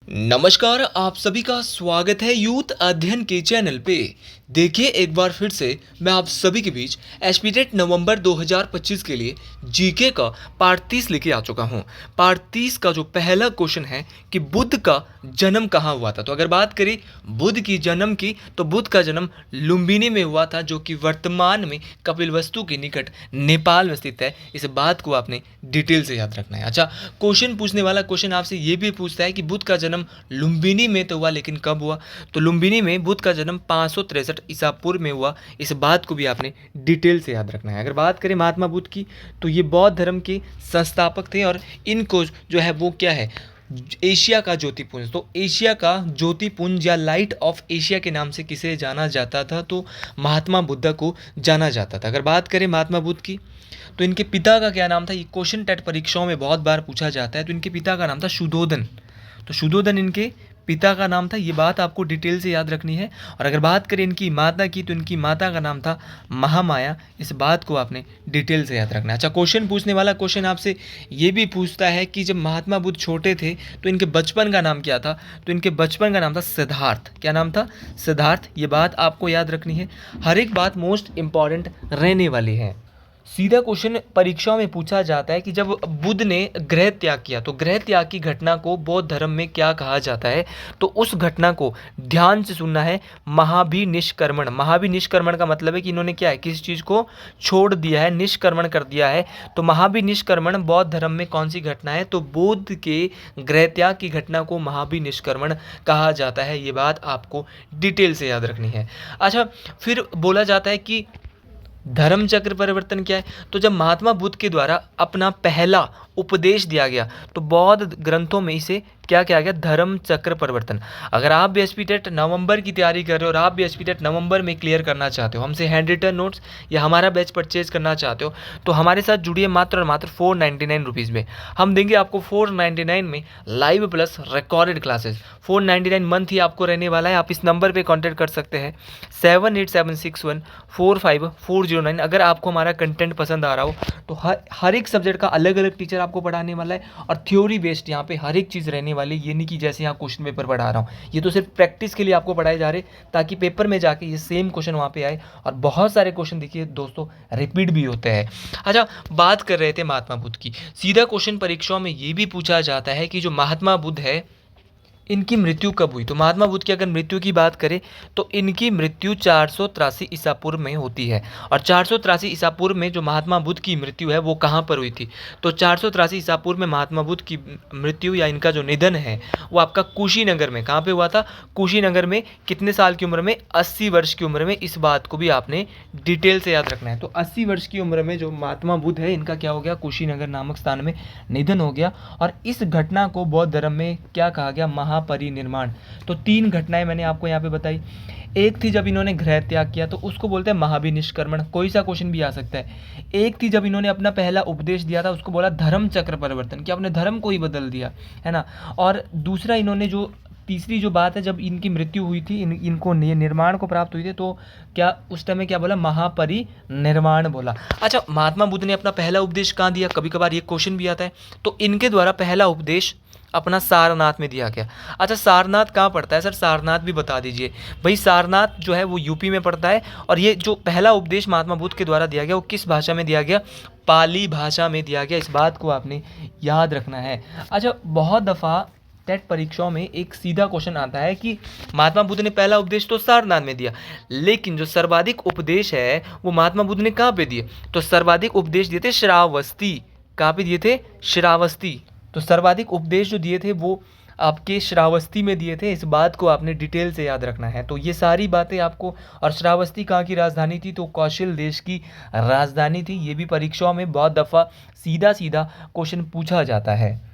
नमस्कार, आप सभी का स्वागत है यूथ अध्ययन के चैनल पे। देखिए एक बार फिर से मैं आप सभी के बीच एसपीटेट नवंबर 2025 के लिए जीके का पार्ट 30 लेके आ चुका हूँ। पार्ट 30 का जो पहला क्वेश्चन है कि बुद्ध का जन्म कहाँ हुआ था। तो अगर बात करें बुद्ध की जन्म की, तो बुद्ध का जन्म लुम्बिनी में हुआ था, जो कि वर्तमान में कपिलवस्तु के निकट नेपाल में स्थित है। इस बात को आपने डिटेल से याद रखना है। अच्छा, क्वेश्चन पूछने वाला क्वेश्चन आपसे ये भी पूछता है कि बुद्ध का जन्म लुम्बिनी में तो हुआ, लेकिन कब हुआ। तो लुम्बिनी में बुद्ध का जन्म 563 ईसा पूर्व में हुआ। इस बात को भी आपने डिटेल से याद रखना है। अगर बात करें महात्मा बुद्ध की, तो ये बौद्ध धर्म के संस्थापक थे और इनको जो है वो क्या है, एशिया का ज्योतिपुंज। तो एशिया का ज्योतिपुंज या लाइट ऑफ एशिया के नाम से किसे जाना जाता था, तो महात्मा बुद्ध को जाना जाता था। अगर बात करें महात्मा बुद्ध की, तो इनके पिता का क्या नाम था। ये क्वेश्चन टेट परीक्षाओं में बहुत बार पूछा जाता है। तो इनके पिता का नाम था शुद्धोधन। तो शुद्धोधन इनके पिता का नाम था। ये बात आपको डिटेल से याद रखनी है। और अगर बात करें इनकी माता की, तो इनकी माता का नाम था महामाया। इस बात को आपने डिटेल से याद रखना है। अच्छा, क्वेश्चन पूछने वाला क्वेश्चन आपसे ये भी पूछता है कि जब महात्मा बुद्ध छोटे थे तो इनके बचपन का नाम क्या था। तो इनके बचपन का नाम था सिद्धार्थ। क्या नाम था? सिद्धार्थ। ये बात आपको याद रखनी है। हर एक बात मोस्ट इंपॉर्टेंट रहने वाली है। सीधा क्वेश्चन परीक्षाओं में पूछा जाता है कि जब बुद्ध ने गृह त्याग किया, तो गृह त्याग की घटना को बौद्ध धर्म में क्या कहा जाता है। तो उस घटना को ध्यान से सुनना है, महाभिनिष्क्रमण। महाभिनिष्क्रमण का मतलब है कि इन्होंने क्या है, किसी चीज़ को छोड़ दिया है, निष्क्रमण कर दिया है। तो महाभिनिष्क्रमण बौद्ध धर्म में कौन सी घटना है, तो बुद्ध के गृह त्याग की घटना को महाभिनिष्क्रमण कहा जाता है। ये बात आपको डिटेल से याद रखनी है। अच्छा, फिर बोला जाता है कि धर्म चक्र परिवर्तन क्या है। तो जब महात्मा बुद्ध के द्वारा अपना पहला उपदेश दिया गया, तो बौद्ध ग्रंथों में इसे क्या किया गया, धर्म चक्र परिवर्तन। अगर आप भी एसपीटेट नवंबर की तैयारी कर रहे हो और आप भी एसपीटेट नवंबर में क्लियर करना चाहते हो, हमसे हैंड रिटन नोट्स या हमारा बैच परचेज करना चाहते हो, तो हमारे साथ जुड़िए मात्र और मात्र 499 रुपीज़ में। हम देंगे आपको 499 में live plus recorded classes. 499 month ही आपको रहने वाला है। आप इस नंबर पर कॉन्टैक्ट कर सकते हैं 7876145409। अगर आपको हमारा कंटेंट पसंद आ रहा हो, तो हर एक सब्जेक्ट का अलग अलग टीचर आपको पढ़ाने वाला है और थ्योरी बेस्ड यहाँ पे हर एक चीज़ रहने वाली। ये नहीं कि जैसे यहाँ क्वेश्चन पेपर पढ़ा रहा हूँ, ये तो सिर्फ प्रैक्टिस के लिए आपको पढ़ाए जा रहे, ताकि पेपर में जाके ये सेम क्वेश्चन वहाँ पे आए। और बहुत सारे क्वेश्चन देखिए दोस्तों रिपीट भी होते हैं। अच्छा, बात कर रहे थे महात्मा बुद्ध की। सीधा क्वेश्चन परीक्षाओं में ये भी पूछा जाता है कि जो महात्मा बुद्ध है, इनकी मृत्यु कब हुई। तो महात्मा बुद्ध की अगर मृत्यु की बात करें, तो इनकी मृत्यु 483 ईसा पूर्व में होती है। और 483 ईसा पूर्व में जो महात्मा बुद्ध की मृत्यु है वो कहाँ पर हुई थी, तो 483 ईसा पूर्व में महात्मा बुद्ध की मृत्यु या इनका जो निधन है वो आपका कुशीनगर में, कहाँ पे हुआ था, कुशीनगर में। कितने साल की उम्र में, 80 वर्ष की उम्र में। इस बात को भी आपने डिटेल से याद रखना है। तो 80 वर्ष की उम्र में जो महात्मा बुद्ध है, इनका क्या हो गया, कुशीनगर नामक स्थान में निधन हो गया। और इस घटना को बौद्ध धर्म में क्या कहा गया, महापरिनिर्वाण। तो 3 घटनाएं मैंने आपको यहाँ पे बताई। एक थी जब इन्होंने गृह त्याग किया, तो उसको बोलते हैं महाभिनिष्क्रमण। कोई सा क्वेश्चन भी आ सकता है। एक थी जब इन्होंने अपना पहला उपदेश दिया था, उसको बोला धर्म चक्र परिवर्तन, कि अपने धर्म को ही बदल दिया, है ना। और दूसरा इन्होंने जो तीसरी जो बात है, जब इनकी मृत्यु हुई थी, इनको निर्माण को प्राप्त हुई थी, तो क्या उस टाइम में क्या बोला, महापरिनिर्वाण बोला। अच्छा, महात्मा बुद्ध ने अपना पहला उपदेश कहाँ दिया, कभी कभार ये क्वेश्चन भी आता है। तो इनके द्वारा पहला उपदेश अपना सारनाथ में दिया गया। अच्छा, सारनाथ कहाँ पड़ता है सर, सारनाथ भी बता दीजिए भाई। सारनाथ जो है वो यूपी में पड़ता है। और ये जो पहला उपदेश महात्मा बुद्ध के द्वारा दिया गया वो किस भाषा में दिया गया, पाली भाषा में दिया गया। इस बात को आपने याद रखना है। अच्छा, बहुत दफ़ा टेट परीक्षाओं में एक सीधा क्वेश्चन आता है कि महात्मा बुद्ध ने पहला उपदेश तो सारनाथ में दिया, लेकिन जो सर्वाधिक उपदेश है वो महात्मा बुद्ध ने कहाँ पे दिए, तो सर्वाधिक उपदेश दिए थे श्रावस्ती। कहाँ पे दिए थे, श्रावस्ती। तो सर्वाधिक उपदेश जो दिए थे वो आपके श्रावस्ती में दिए थे। इस बात को आपने डिटेल से याद रखना है। तो ये सारी बातें आपको, और श्रावस्ती कहाँ की राजधानी थी, तो कौशल देश की राजधानी थी। ये भी परीक्षाओं में बहुत दफ़ा सीधा सीधा क्वेश्चन पूछा जाता है।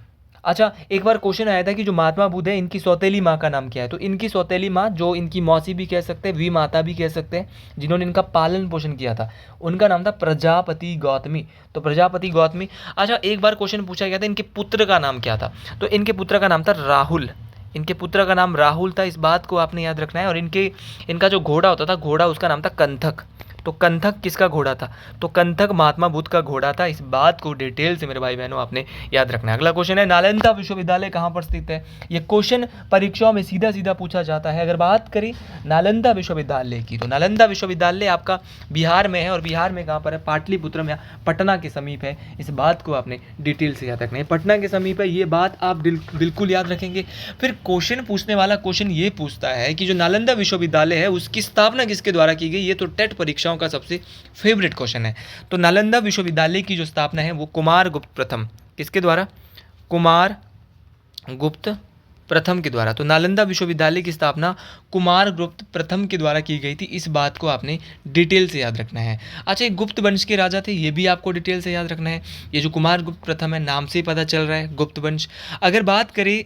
अच्छा, एक बार क्वेश्चन आया था कि जो महात्मा बुद्ध है, इनकी सौतेली माँ का नाम क्या है। तो इनकी सौतेली माँ, जो इनकी मौसी भी कह सकते हैं, वी माता भी कह सकते हैं, जिन्होंने इनका पालन पोषण किया था, उनका नाम था प्रजापति गौतमी। तो प्रजापति गौतमी। अच्छा, एक बार क्वेश्चन पूछा गया था इनके पुत्र का नाम क्या था। तो इनके पुत्र का नाम था राहुल। इनके पुत्र का नाम राहुल था। इस बात को आपने याद रखना है। और इनका जो घोड़ा होता था, घोड़ा उसका नाम था कंथक। तो कंथक किसका घोड़ा था? तो कंथक महात्मा बुद्ध का घोड़ा था। इस बात को डिटेल से मेरे भाई बहनों आपने याद रखना है। अगला क्वेश्चन है, नालंदा विश्वविद्यालय कहाँ पर स्थित है? ये क्वेश्चन परीक्षाओं में सीधा सीधा पूछा जाता है। अगर बात करें नालंदा विश्वविद्यालय की, तो नालंदा विश्वविद्यालय आपका बिहार में है, और बिहार में कहाँ पर है? पाटलिपुत्रम या पटना के समीप है। इस बात को आपने डिटेल से याद रखना है, पटना के समीप है, ये बात आप बिल्कुल याद रखेंगे। फिर क्वेश्चन पूछने वाला क्वेश्चन ये पूछता है कि जो नालंदा विश्वविद्यालय है उसकी स्थापना किसके द्वारा की गई? ये तो टेट परीक्षाओं का सबसे फेवरेट क्वेश्चन है। तो नालंदा विश्वविद्यालय की जो स्थापना है वो कुमार गुप्त प्रथम, किसके द्वारा? कुमार गुप्त प्रथम के द्वारा। तो नालंदा विश्वविद्यालय की स्थापना कुमार गुप्त प्रथम के द्वारा की गई थी। इस बात को आपने डिटेल से याद रखना है। अच्छा, एक गुप्त वंश के राजा थे, ये भी आपको डिटेल से याद रखना है। ये जो कुमार गुप्त प्रथम है, नाम से ही पता चल रहा है गुप्त वंश। अगर बात करें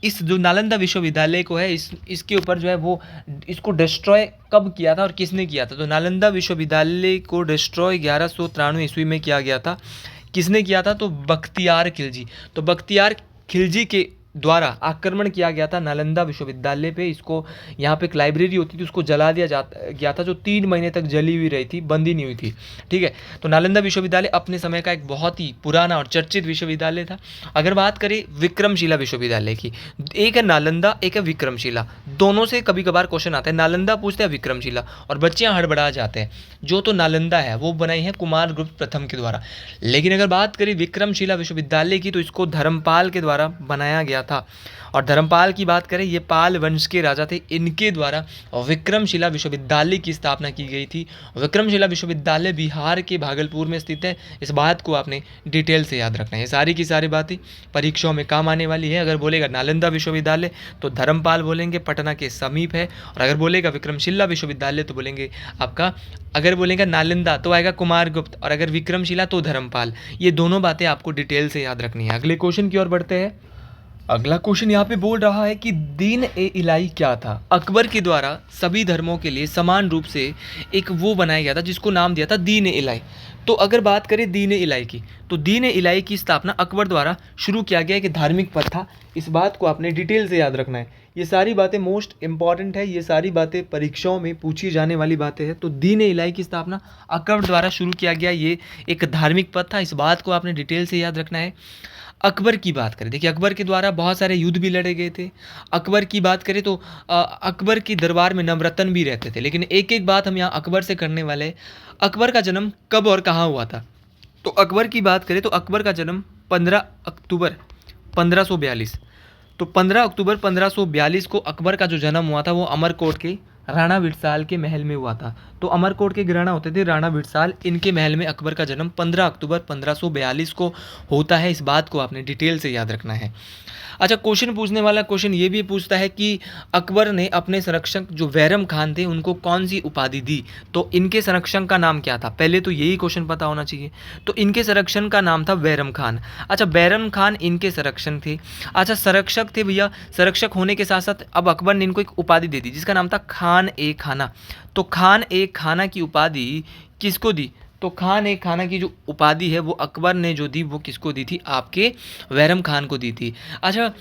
इस जो नालंदा विश्वविद्यालय को है, इसके ऊपर जो है वो इसको डिस्ट्रॉय कब किया था और किसने किया था? तो नालंदा विश्वविद्यालय को डिस्ट्रॉय 1193 ईस्वी में किया गया था। किसने किया था? तो बख्तियार खिलजी। तो बख्तियार खिलजी के द्वारा आक्रमण किया गया था नालंदा विश्वविद्यालय पे। इसको यहाँ पे एक लाइब्रेरी होती थी, उसको जला दिया गया था, जो 3 महीने तक जली हुई रही थी, बंदी नहीं हुई थी। ठीक है, तो नालंदा विश्वविद्यालय अपने समय का एक बहुत ही पुराना और चर्चित विश्वविद्यालय था। अगर बात करें विक्रमशिला विश्वविद्यालय की, एक है नालंदा, एक है विक्रमशिला, दोनों से कभी कभार क्वेश्चन आता है। नालंदा पूछते हैं विक्रमशिला, और बच्चे यहाँ हड़बड़ा जाते हैं। जो तो नालंदा है वो बनाई है कुमार गुप्त प्रथम के द्वारा, लेकिन अगर बात करें विक्रमशिला विश्वविद्यालय की तो इसको धर्मपाल के द्वारा बनाया गया था। और धर्मपाल की बात करें, ये पाल वंश के राजा थे, इनके द्वारा विक्रमशिला विश्वविद्यालय की स्थापना की गई थी। विक्रमशिला विश्वविद्यालय बिहार के भागलपुर में स्थित है। इस बात को आपने डिटेल से याद रखना है। सारी की सारी बातें परीक्षाओं में काम आने वाली है। अगर बोलेगा नालंदा विश्वविद्यालय तो धर्मपाल बोलेंगे, पटना के समीप है। और अगर बोलेगा विक्रमशिला विश्वविद्यालय तो बोलेंगे आपका, अगर बोलेगा नालंदा तो आएगा कुमार गुप्त, और अगर विक्रमशिला तो धर्मपाल। ये दोनों बातें आपको डिटेल से याद रखनी है। अगले क्वेश्चन की ओर बढ़ते हैं। अगला क्वेश्चन यहाँ पे बोल रहा है कि दीन ए इलाही क्या था? अकबर के द्वारा सभी धर्मों के लिए समान रूप से एक वो बनाया गया था जिसको नाम दिया था दीन ए इलाही। तो अगर बात करें दीन ए इलाही की, तो दीन ए इलाही की स्थापना अकबर द्वारा शुरू किया गया एक धार्मिक पद था। इस बात को आपने डिटेल से याद रखना है। ये सारी बातें मोस्ट इंपॉर्टेंट है, ये सारी बातें परीक्षाओं में पूछी जाने वाली बातें हैं। तो दीन ए इलाही की स्थापना अकबर द्वारा शुरू किया गया ये एक धार्मिक पद था। इस बात को आपने डिटेल से याद रखना है। अकबर की बात करें, देखिए अकबर के द्वारा बहुत सारे युद्ध भी लड़े गए थे। अकबर की बात करें तो अकबर की दरबार में नवरत्न भी रहते थे। लेकिन एक एक बात हम यहाँ अकबर से करने वाले हैं। अकबर का जन्म कब और कहाँ हुआ था? तो अकबर की बात करें तो अकबर का जन्म 15 अक्टूबर 1542। तो 15 अक्टूबर 1542 को अकबर का जो जन्म हुआ था वो अमरकोट के राणा भिड़साल के महल में हुआ था। तो अमरकोट के राणा होते थे राणा भिड़साल, इनके महल में अकबर का जन्म 15 अक्टूबर 1542 को होता है। इस बात को आपने डिटेल से याद रखना है। अच्छा, क्वेश्चन पूछने वाला क्वेश्चन ये भी पूछता है कि अकबर ने अपने संरक्षक जो बैरम खान थे उनको कौन सी उपाधि दी? तो इनके संरक्षक का नाम क्या था? पहले तो यही क्वेश्चन पता होना चाहिए। तो इनके संरक्षक का नाम था बैरम खान। अच्छा, बैरम खान इनके संरक्षक थे। अच्छा, संरक्षक थे भैया, संरक्षक होने के साथ साथ अब अकबर ने इनको एक उपाधि दे दी जिसका नाम था खान ए खाना। तो खान ए खाना की उपाधि किसको दी? तो खान ए खाना की जो उपाधि है वो अकबर ने जो दी वो किसको दी थी? आपके बैरम खान को दी थी। अच्छा,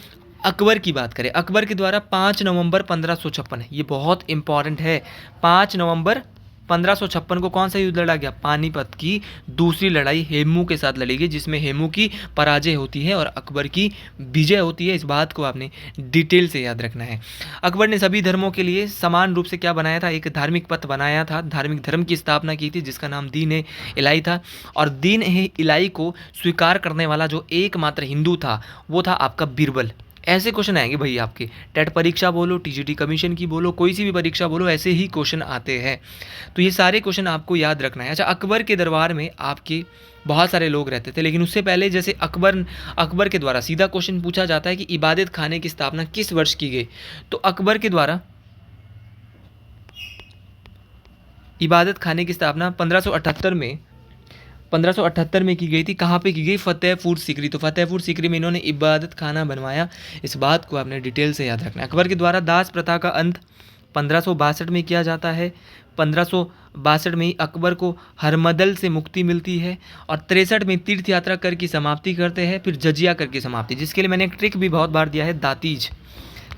अकबर की बात करें, अकबर के द्वारा 5 नवंबर 1556, ये बहुत इंपॉर्टेंट है। 5 नवंबर 1556 को कौन सा युद्ध लड़ा गया? पानीपत की दूसरी लड़ाई हेमू के साथ लड़ी गई, जिसमें हेमू की पराजय होती है और अकबर की विजय होती है। इस बात को आपने डिटेल से याद रखना है। अकबर ने सभी धर्मों के लिए समान रूप से क्या बनाया था? एक धार्मिक पथ बनाया था, धार्मिक धर्म की स्थापना की थी जिसका नाम दीन ए इलाही था। और दीन ए इलाही को स्वीकार करने वाला जो एकमात्र हिंदू था वो था आपका बीरबल। ऐसे क्वेश्चन आएंगे भाई आपके टेट परीक्षा बोलो, टीजीटी कमीशन की बोलो, कोई सी भी परीक्षा बोलो, ऐसे ही क्वेश्चन आते हैं। तो ये सारे क्वेश्चन आपको याद रखना है। अच्छा, अकबर के दरबार में आपके बहुत सारे लोग रहते थे, लेकिन उससे पहले जैसे अकबर के द्वारा सीधा क्वेश्चन पूछा जाता है कि इबादत खाने की स्थापना किस वर्ष की गई? तो अकबर के द्वारा इबादत खाने की स्थापना 1578 में की गई थी। कहाँ पे की गई? फतेहपुर सीकरी। तो फतेहपुर सीकरी में इन्होंने इबादत खाना बनवाया। इस बात को आपने डिटेल से याद रखना है। अकबर के द्वारा दास प्रथा का अंत 1562 में किया जाता है। 1562 में ही अकबर को हरमदल से मुक्ति मिलती है और 63 में तीर्थ यात्रा कर की समाप्ति करते हैं, फिर जजिया कर की समाप्ति, जिसके लिए मैंने एक ट्रिक भी बहुत बार दिया है, दातीज।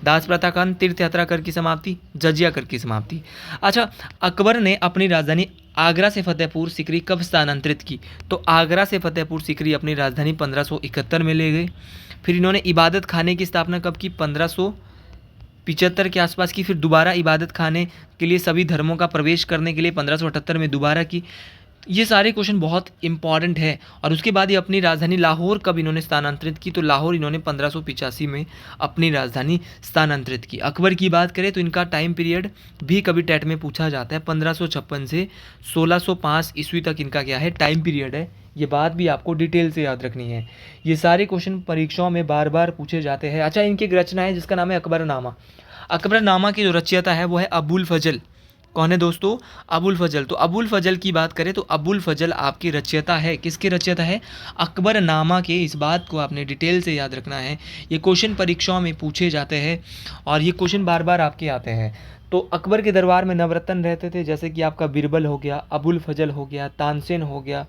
दास प्रथा का अंत, तीर्थ यात्रा कर की समाप्ति, जजिया कर की समाप्ति। अच्छा, अकबर ने अपनी राजधानी आगरा से फतेहपुर सीकरी कब स्थानांतरित की? तो आगरा से फतेहपुर सीकरी अपनी राजधानी 1571 में ले गए। फिर इन्होंने इबादत खाने की स्थापना कब की? 1575 के आसपास की। फिर दोबारा इबादत खाने के लिए सभी धर्मों का प्रवेश करने के लिए 1578 में दोबारा की। ये सारे क्वेश्चन बहुत इंपॉर्टेंट है। और उसके बाद ये अपनी राजधानी लाहौर कब इन्होंने स्थानांतरित की? तो लाहौर इन्होंने 1585 में अपनी राजधानी स्थानांतरित की। अकबर की बात करें तो इनका टाइम पीरियड भी कभी टेट में पूछा जाता है। 1556 से 1605 ईस्वी तक इनका क्या है? टाइम पीरियड है। ये बात भी आपको डिटेल से याद रखनी है। ये सारे क्वेश्चन परीक्षाओं में बार बार पूछे जाते हैं। अच्छा, इनकी एक रचना है जिसका नाम है अकबरनामा। अकबरनामा की जो रचयिता है वो है अबुल फजल। कौन है दोस्तों? अबुल फजल। तो अबुल फजल की बात करें तो अबुल फजल आपकी रचयिता है। किसके रचयिता है? अकबरनामा के। इस बात को आपने डिटेल से याद रखना है। ये क्वेश्चन परीक्षाओं में पूछे जाते हैं और ये क्वेश्चन बार बार आपके आते हैं। तो अकबर के दरबार में नवरत्न रहते थे, जैसे कि आपका बिरबल हो गया, अबुल फजल हो गया, तानसेन हो गया,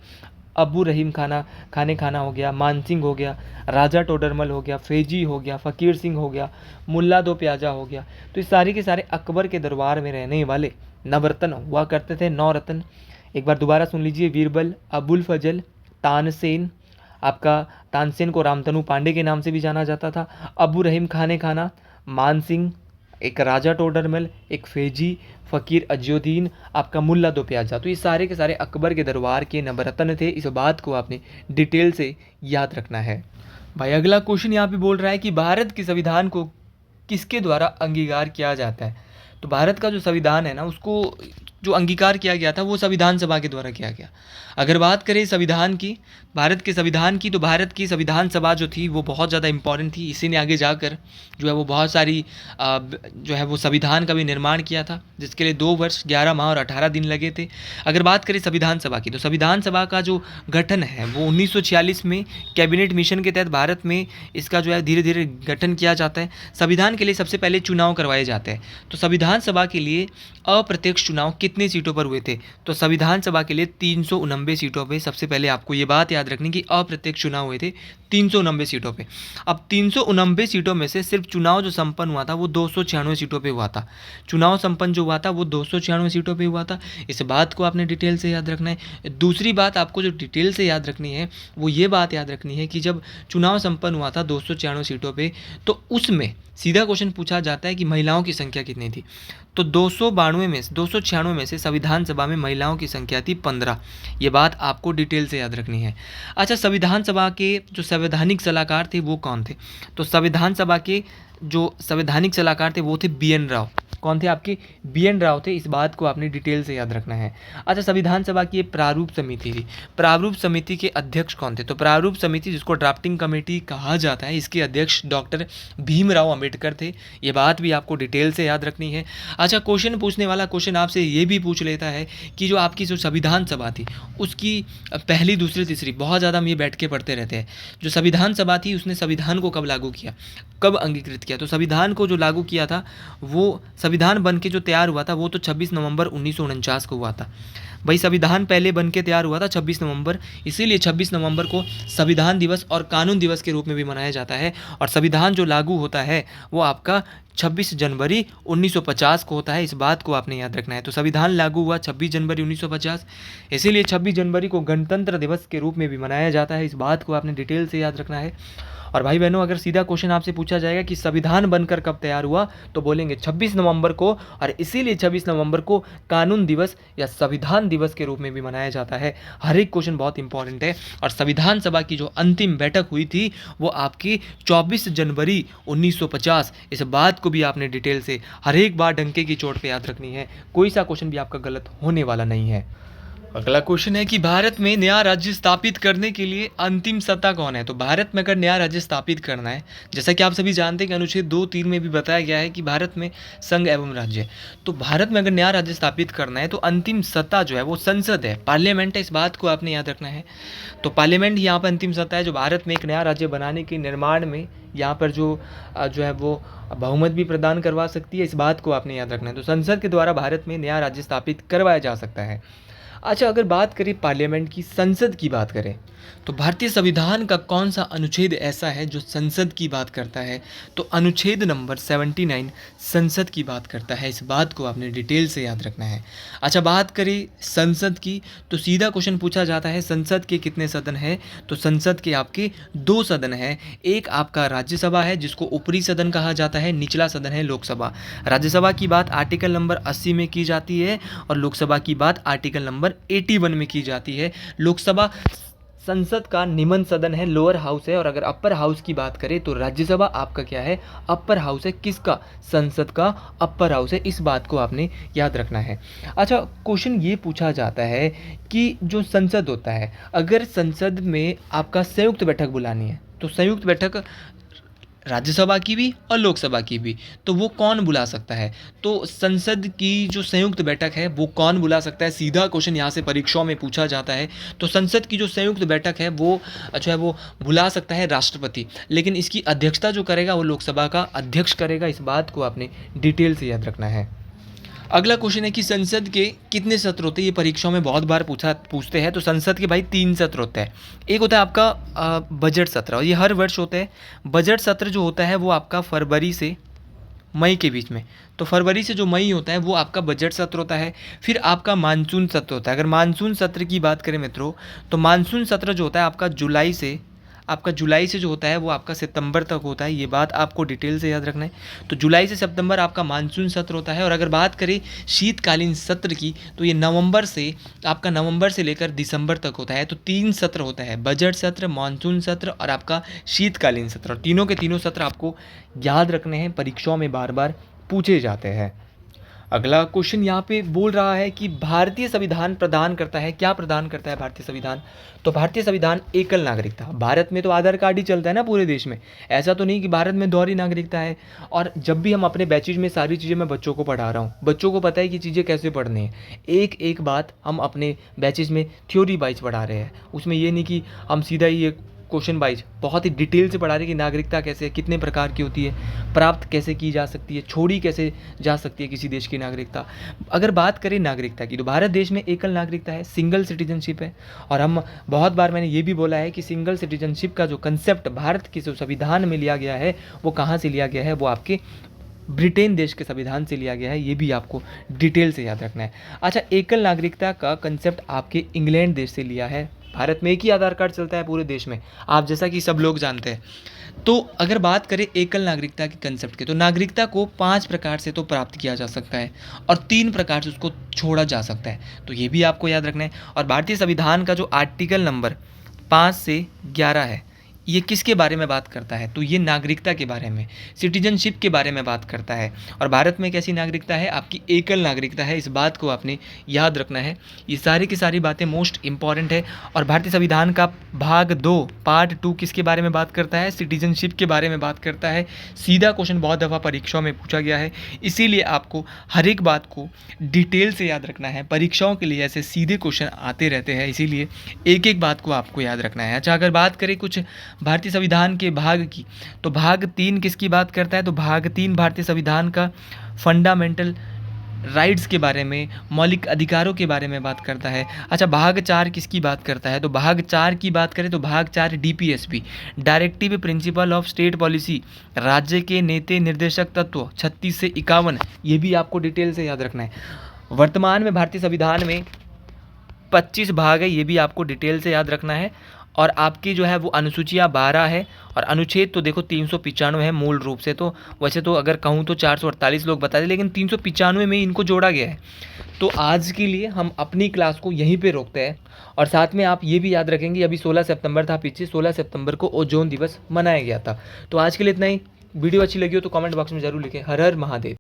अबू रहीम खाना हो गया, मानसिंह हो गया, राजा टोडरमल हो गया, फेजी हो गया, फ़कीर सिंह हो गया, मुल्ला दो प्याजा हो गया। तो ये सारे के सारे अकबर के दरबार में रहने वाले नवरत्न हुआ करते थे। 9 रत्न। एक बार दोबारा सुन लीजिए। बीरबल, अबुल फजल, तानसेन, आपका तानसेन को रामतनु पांडे के नाम से भी जाना जाता था, अबू रहीम खाना, मानसिंह, एक राजा टोडरमल, एक फेजी, फ़कीर अज्जुद्दीन, आपका मुल्ला दो प्याजा। तो ये सारे के सारे अकबर के दरबार के नवरत्न थे। इस बात को आपने डिटेल से याद रखना है। भाई अगला क्वेश्चन यहाँ पे बोल रहा है कि भारत के संविधान को किसके द्वारा अंगीकार किया जाता है? तो भारत का जो संविधान है ना, उसको जो अंगीकार किया गया था वो संविधान सभा के द्वारा किया गया। अगर बात करें संविधान की, भारत के संविधान की, तो भारत की संविधान सभा जो थी वो बहुत ज़्यादा इंपॉर्टेंट थी। इसी ने आगे जाकर जो है वो बहुत सारी जो है वो संविधान का भी निर्माण किया था, जिसके लिए 2 वर्ष 11 माह और 18 दिन लगे थे। अगर बात करें संविधान सभा की, तो संविधान सभा का जो गठन है वो 1946 में कैबिनेट मिशन के तहत भारत में इसका जो है धीरे धीरे गठन किया जाता है। संविधान के लिए सबसे पहले चुनाव करवाए जाते हैं। तो संविधान सभा के लिए अप्रत्यक्ष चुनाव कितने सीटों पर हुए थे? तो संविधान सभा के लिए 389 सीटों पे। सबसे पहले आपको ये बात याद रखनी कि अप्रत्यक्ष चुनाव हुए थे 389 सीटों पे। अब 389 सीटों में से सिर्फ चुनाव जो संपन्न हुआ था वो 296 सीटों पे हुआ था। चुनाव संपन्न जो हुआ था वो 296 सीटों पे हुआ था। इस बात को आपने डिटेल से याद रखना है। दूसरी बात आपको जो डिटेल से याद रखनी है वो ये बात याद रखनी है कि जब चुनाव संपन्न हुआ था 296 सीटों पे, तो उसमें सीधा क्वेश्चन पूछा जाता है कि महिलाओं की संख्या कितनी थी? तो 296 में से संविधान सभा में महिलाओं की संख्या थी 15। ये बात आपको डिटेल से याद रखनी है। अच्छा, संविधान सभा के जो संवैधानिक सलाहकार थे वो कौन थे? तो संविधान सभा के जो संवैधानिक सलाहकार थे वो थे BN राव। कौन थे आपके? BN राव थे। इस बात को आपने डिटेल से याद रखना है। अच्छा, संविधान सभा की एक प्रारूप समिति थी। प्रारूप समिति के अध्यक्ष कौन थे? तो प्रारूप समिति, जिसको ड्राफ्टिंग कमेटी कहा जाता है, इसके अध्यक्ष डॉक्टर भीमराव अंबेडकर थे। ये बात भी आपको डिटेल से याद रखनी है। अच्छा, क्वेश्चन पूछने वाला क्वेश्चन आपसे ये भी पूछ लेता है कि जो आपकी जो संविधान सभा थी उसकी पहली, दूसरी, तीसरी, बहुत ज़्यादा हम ये बैठ के पढ़ते रहते हैं। जो संविधान सभा थी उसने संविधान को कब लागू किया, कब अंगीकृत किया? तो संविधान को जो लागू किया था वो संविधान बन के जो तैयार हुआ था वो तो 26 नवंबर 1949 को हुआ था। भाई संविधान पहले बन के तैयार हुआ था 26 नवंबर, इसीलिए 26 नवंबर को संविधान दिवस और कानून दिवस के रूप में भी मनाया जाता है। और संविधान जो लागू होता है वो आपका 26 जनवरी 1950 को होता है। इस बात को आपने याद रखना है। तो संविधान लागू हुआ 26 जनवरी 1950, इसीलिए 26 जनवरी को गणतंत्र दिवस के रूप में भी मनाया जाता है। इस बात को आपने डिटेल से याद रखना है। और भाई बहनों, अगर सीधा क्वेश्चन आपसे पूछा जाएगा कि संविधान बनकर कब तैयार हुआ, तो बोलेंगे 26 नवंबर को, और इसीलिए 26 नवंबर को कानून दिवस या संविधान दिवस के रूप में भी मनाया जाता है। हर एक क्वेश्चन बहुत इंपॉर्टेंट है। और संविधान सभा की जो अंतिम बैठक हुई थी वो आपकी 24 जनवरी 1950। इस बात को भी आपने डिटेल से हर एक बार डंके की चोट पर याद रखनी है। कोई सा क्वेश्चन भी आपका गलत होने वाला नहीं है। अगला क्वेश्चन है कि भारत में नया राज्य स्थापित करने के लिए अंतिम सत्ता कौन है? तो भारत में अगर नया राज्य स्थापित करना है, जैसा कि आप सभी जानते हैं कि अनुच्छेद 2(3) में भी बताया गया है कि भारत में संघ एवं राज्य है। तो भारत में अगर नया राज्य स्थापित करना है तो अंतिम सत्ता जो है वो संसद है, पार्लियामेंट है। इस बात को आपने याद रखना है। तो पार्लियामेंट यहाँ पर अंतिम सत्ता है जो भारत में एक नया राज्य बनाने के निर्माण में यहाँ पर जो है वो बहुमत भी प्रदान करवा सकती है। इस बात को आपने याद रखना है। तो संसद के द्वारा भारत में नया राज्य स्थापित करवाया जा सकता है। अच्छा, अगर बात करें पार्लियामेंट की, संसद की बात करें, तो भारतीय संविधान का कौन सा अनुच्छेद ऐसा है जो संसद की बात करता है? तो अनुच्छेद नंबर 79 संसद की बात करता है। इस बात को आपने डिटेल से याद रखना है। अच्छा, बात करें संसद की, तो सीधा क्वेश्चन पूछा जाता है संसद के कितने सदन हैं? तो संसद के आपके 2 सदन हैं। एक आपका राज्यसभा है जिसको ऊपरी सदन कहा जाता है, निचला सदन है लोकसभा। राज्यसभा की बात आर्टिकल नंबर 80 में की जाती है और लोकसभा की बात आर्टिकल नंबर 81 में की जाती है। लोकसभा संसद का निम्न सदन है, लोअर हाउस है। और अगर अपर हाउस की बात करें तो राज्यसभा आपका क्या है? अपर हाउस है। किसका? संसद का अपर हाउस है। इस बात को आपने याद रखना है। अच्छा, क्वेश्चन ये पूछा जाता है कि जो संसद होता है, अगर संसद में आपका संयुक्त बैठक बुलानी है, तो संयुक्त बैठक राज्यसभा की भी और लोकसभा की भी, तो वो कौन बुला सकता है? तो संसद की जो संयुक्त बैठक है वो कौन बुला सकता है? सीधा क्वेश्चन यहाँ से परीक्षाओं में पूछा जाता है। तो संसद की जो संयुक्त बैठक है वो अच्छा है, वो बुला सकता है राष्ट्रपति, लेकिन इसकी अध्यक्षता जो करेगा वो लोकसभा का अध्यक्ष करेगा। इस बात को आपने डिटेल से याद रखना है। अगला क्वेश्चन है कि संसद के कितने सत्र होते हैं? ये परीक्षाओं में बहुत बार पूछते हैं। तो संसद के भाई 3 सत्र होते हैं। एक होता है आपका बजट सत्र, और ये हर वर्ष होते हैं। बजट सत्र जो होता है वो आपका फरवरी से मई के बीच में, तो फरवरी से जो मई होता है वो आपका बजट सत्र होता है। फिर आपका मानसून सत्र होता है। अगर मानसून सत्र की बात करें मित्रों, तो मानसून सत्र जो होता है आपका जुलाई से जो होता है वो आपका सितंबर तक होता है। ये बात आपको डिटेल से याद रखना है। तो जुलाई से सितंबर आपका मानसून सत्र होता है। और अगर बात करें शीतकालीन सत्र की, तो ये नवंबर से लेकर दिसंबर तक होता है। तो 3 सत्र होता है, बजट सत्र, मानसून सत्र और आपका शीतकालीन सत्र। और तीनों के तीनों सत्र आपको याद रखने हैं, परीक्षाओं में बार बार पूछे जाते हैं। अगला क्वेश्चन यहाँ पे बोल रहा है कि भारतीय संविधान प्रदान करता है, क्या प्रदान करता है भारतीय संविधान? तो भारतीय संविधान एकल नागरिकता। भारत में तो आधार कार्ड ही चलता है ना पूरे देश में, ऐसा तो नहीं कि भारत में दोहरी नागरिकता है। और जब भी हम अपने बैचेज में सारी चीज़ें मैं बच्चों को पढ़ा रहा हूँ, बच्चों को पता है कि चीज़ें कैसे पढ़नी है। एक एक बात हम अपने बैचेज में थ्योरी वाइज पढ़ा रहे हैं, उसमें ये नहीं कि हम सीधा ही एक क्वेश्चन वाइज बहुत ही डिटेल से पढ़ा रहे कि नागरिकता कैसे है, कितने प्रकार की होती है, प्राप्त कैसे की जा सकती है, छोड़ी कैसे जा सकती है किसी देश की नागरिकता। अगर बात करें नागरिकता की, तो भारत देश में एकल नागरिकता है, सिंगल सिटीजनशिप है। और हम बहुत बार मैंने ये भी बोला है कि सिंगल सिटीजनशिप का जो कंसेप्ट भारत के जो संविधान में लिया गया है वो कहाँ से लिया गया है? वो आपके ब्रिटेन देश के संविधान से लिया गया है। ये भी आपको डिटेल से याद रखना है। अच्छा, एकल नागरिकता का कंसेप्ट आपके इंग्लैंड देश से लिया है। भारत में एक ही आधार कार्ड चलता है पूरे देश में, आप जैसा कि सब लोग जानते हैं। तो अगर बात करें एकल नागरिकता के कंसेप्ट के, तो नागरिकता को 5 प्रकार से तो प्राप्त किया जा सकता है और 3 प्रकार से उसको छोड़ा जा सकता है। तो ये भी आपको याद रखना है। और भारतीय संविधान का जो आर्टिकल नंबर 5 से 11 है, ये किसके बारे में बात करता है? तो ये नागरिकता के बारे में, सिटीजनशिप के बारे में बात करता है। और भारत में कैसी नागरिकता है? आपकी एकल नागरिकता है। इस बात को आपने याद रखना है। ये सारी की सारी बातें मोस्ट इंपॉर्टेंट है। और भारतीय संविधान का भाग 2 पार्ट 2 किसके बारे में बात करता है? सिटीजनशिप के बारे में बात करता है। सीधा क्वेश्चन बहुत दफ़ा परीक्षाओं में पूछा गया है, इसीलिए आपको हर एक बात को डिटेल से याद रखना है। परीक्षाओं के लिए ऐसे सीधे क्वेश्चन आते रहते हैं, इसीलिए एक एक बात को आपको याद रखना है। अच्छा, अगर बात करें कुछ भारतीय संविधान के भाग की, तो भाग 3 किसकी बात करता है? तो भाग 3 भारतीय संविधान का फंडामेंटल राइट्स के बारे में, मौलिक अधिकारों के बारे में बात करता है। अच्छा, भाग 4 किसकी बात करता है? तो भाग 4 की बात करें तो भाग 4 DPSP, directive principle of state policy, राज्य के नीति निर्देशक तत्व 36 से 51, ये भी आपको डिटेल से याद रखना है। वर्तमान में भारतीय संविधान में 25 भाग है, ये भी आपको डिटेल से याद रखना है। और आपकी जो है वो अनुसूचियाँ 12 है और अनुच्छेद तो देखो 395 है मूल रूप से। तो वैसे तो अगर कहूँ तो 448 लोग बता दें, लेकिन 395 में इनको जोड़ा गया है। तो आज के लिए हम अपनी क्लास को यहीं पे रोकते हैं। और साथ में आप ये भी याद रखेंगे, अभी 16 सितंबर था, पीछे 16 सितंबर को ओजोन दिवस मनाया गया था। तो आज के लिए इतना ही। वीडियो अच्छी लगी हो तो कमेंट बॉक्स में ज़रूर लिखें। हर हर महादेव।